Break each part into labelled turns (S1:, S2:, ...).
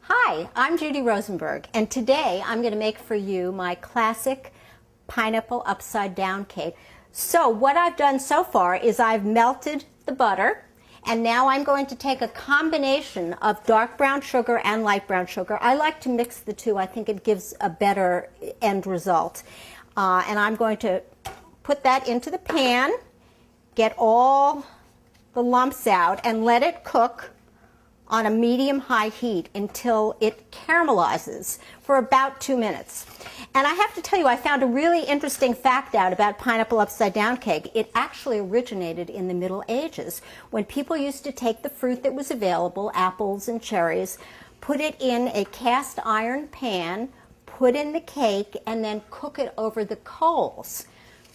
S1: Hi, I'm Judy Rosenberg, and today I'm going to make for you my classic pineapple upside down cake. So what I've done so far is I've melted the butter, and now I'm going to take a combination of dark brown sugar and light brown sugar. I like to mix the two. I think it gives a better end result. And I'm going to put that into the pan, get all the lumps out, and let it cook on a medium-high heat until it caramelizes for about 2 minutes. And I have to tell you, I found a really interesting fact out about pineapple upside-down cake. It actually originated in the Middle Ages, when people used to take the fruit that was available, apples and cherries, put it in a cast iron pan, put in the cake, and then cook it over the coals.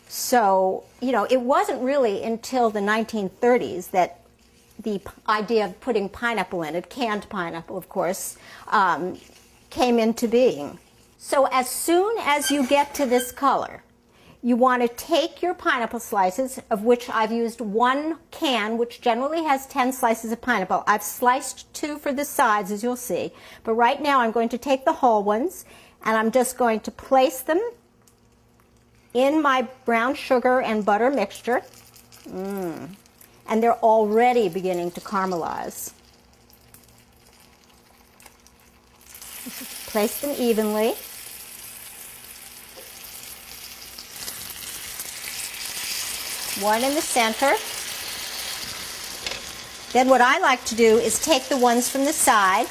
S1: So, you know, it wasn't really until the 1930s that the idea of putting pineapple in it, canned pineapple of course, came into being. So as soon as you get to this color, you want to take your pineapple slices, of which I've used 1 can, which generally has 10 slices of pineapple. I've sliced 2 for the sides, as you'll see, but right now I'm going to take the whole ones and I'm just going to place them in my brown sugar and butter mixture. And they're already beginning to caramelize. Place them evenly. One in the center. Then what I like to do is take the ones from the side,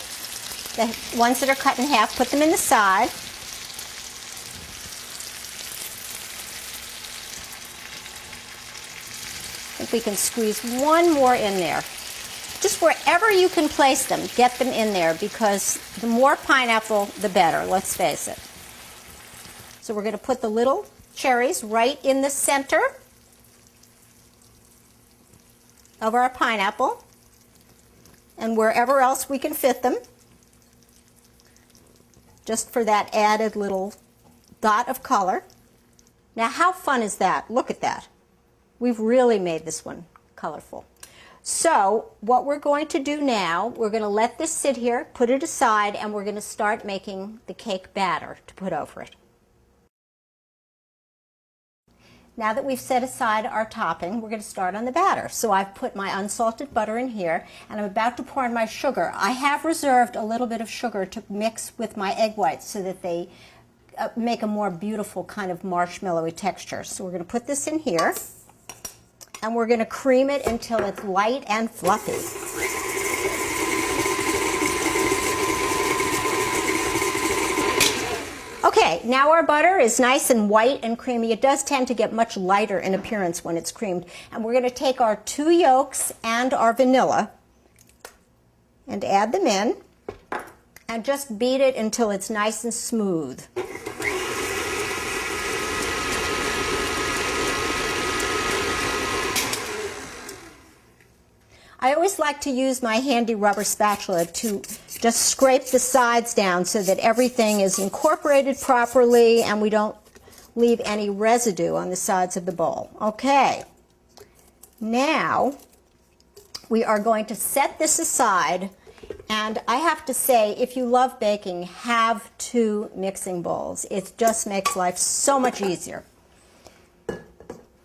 S1: the ones that are cut in half, put them in the side. If we can squeeze one more in there. Just wherever you can place them, get them in there, because the more pineapple, the better, let's face it. So we're going to put the little cherries right in the center of our pineapple, and wherever else we can fit them, just for that added little dot of color. Now how fun is that? Look at that. We've really made this one colorful. So what we're going to do now, we're going to let this sit here, put it aside, and we're going to start making the cake batter to put over it. Now that we've set aside our topping, we're going to start on the batter. So I've put my unsalted butter in here, and I'm about to pour in my sugar. I have reserved a little bit of sugar to mix with my egg whites so that they make a more beautiful kind of marshmallowy texture. So we're going to put this in here. And we're going to cream it until it's light and fluffy. Okay, now our butter is nice and white and creamy. It does tend to get much lighter in appearance when it's creamed. And we're going to take our 2 yolks and our vanilla and add them in and just beat it until it's nice and smooth. I always like to use my handy rubber spatula to just scrape the sides down so that everything is incorporated properly and we don't leave any residue on the sides of the bowl. Okay, now we are going to set this aside, and I have to say, if you love baking, have 2 mixing bowls. It just makes life so much easier.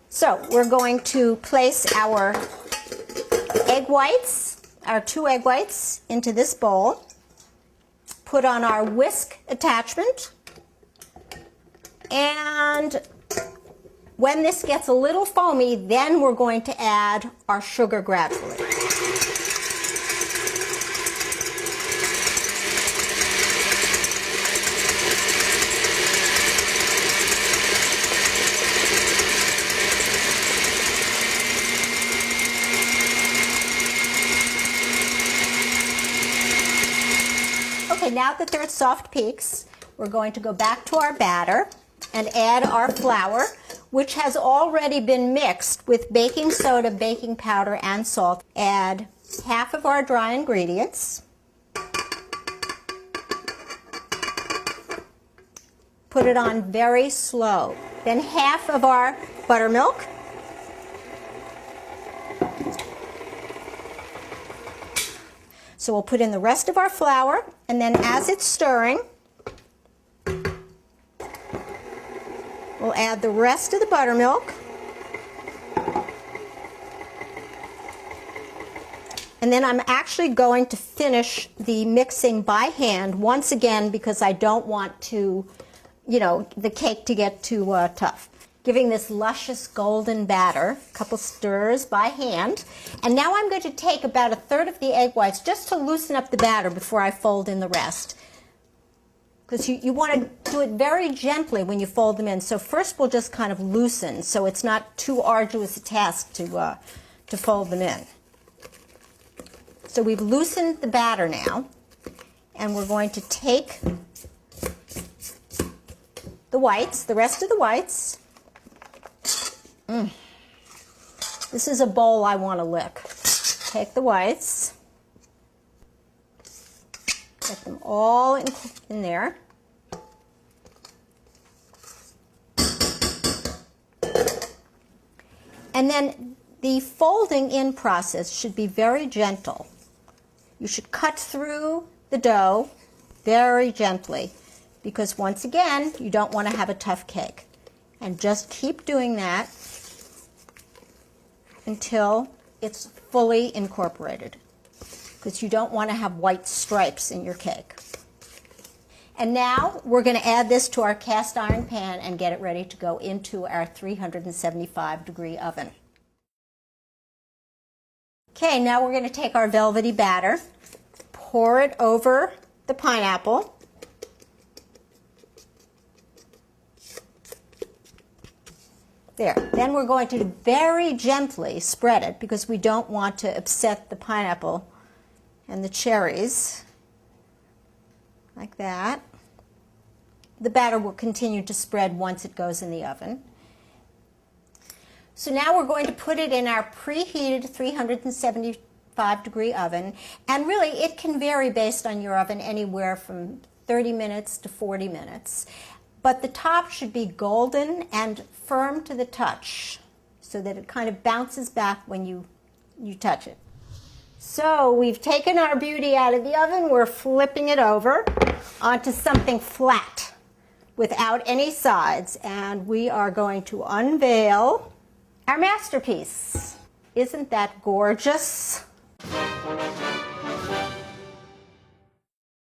S1: So we're going to place our egg whites, our 2 egg whites, into this bowl, put on our whisk attachment, and when this gets a little foamy, then we're going to add our sugar gradually. Okay, now that they're at soft peaks, we're going to go back to our batter and add our flour, which has already been mixed with baking soda, baking powder, and salt. Add half of our dry ingredients. Put it on very slow. Then half of our buttermilk. So we'll put in the rest of our flour, and then as it's stirring, we'll add the rest of the buttermilk. And then I'm actually going to finish the mixing by hand once again because I don't want to, the cake to get too tough. Giving this luscious golden batter, a couple stirs by hand. And now I'm going to take about a third of the egg whites just to loosen up the batter before I fold in the rest. Because you want to do it very gently when you fold them in. So first we'll just kind of loosen so it's not too arduous a task to fold them in. So we've loosened the batter now, and we're going to take the whites, the rest of the whites. This is a bowl I want to lick. Take the whites, get them all in there. And then the folding in process should be very gentle. You should cut through the dough very gently because once again, you don't want to have a tough cake. And just keep doing that until it's fully incorporated because you don't want to have white stripes in your cake. And now we're going to add this to our cast iron pan and get it ready to go into our 375-degree oven. Okay, now we're going to take our velvety batter, pour it over the pineapple. There. Then we're going to very gently spread it because we don't want to upset the pineapple and the cherries. Like that. The batter will continue to spread once it goes in the oven. So now we're going to put it in our preheated 375-degree oven. And really, it can vary based on your oven anywhere from 30 minutes to 40 minutes. But the top should be golden and firm to the touch so that it kind of bounces back when you touch it. So we've taken our beauty out of the oven. We're flipping it over onto something flat without any sides. And we are going to unveil our masterpiece. Isn't that gorgeous?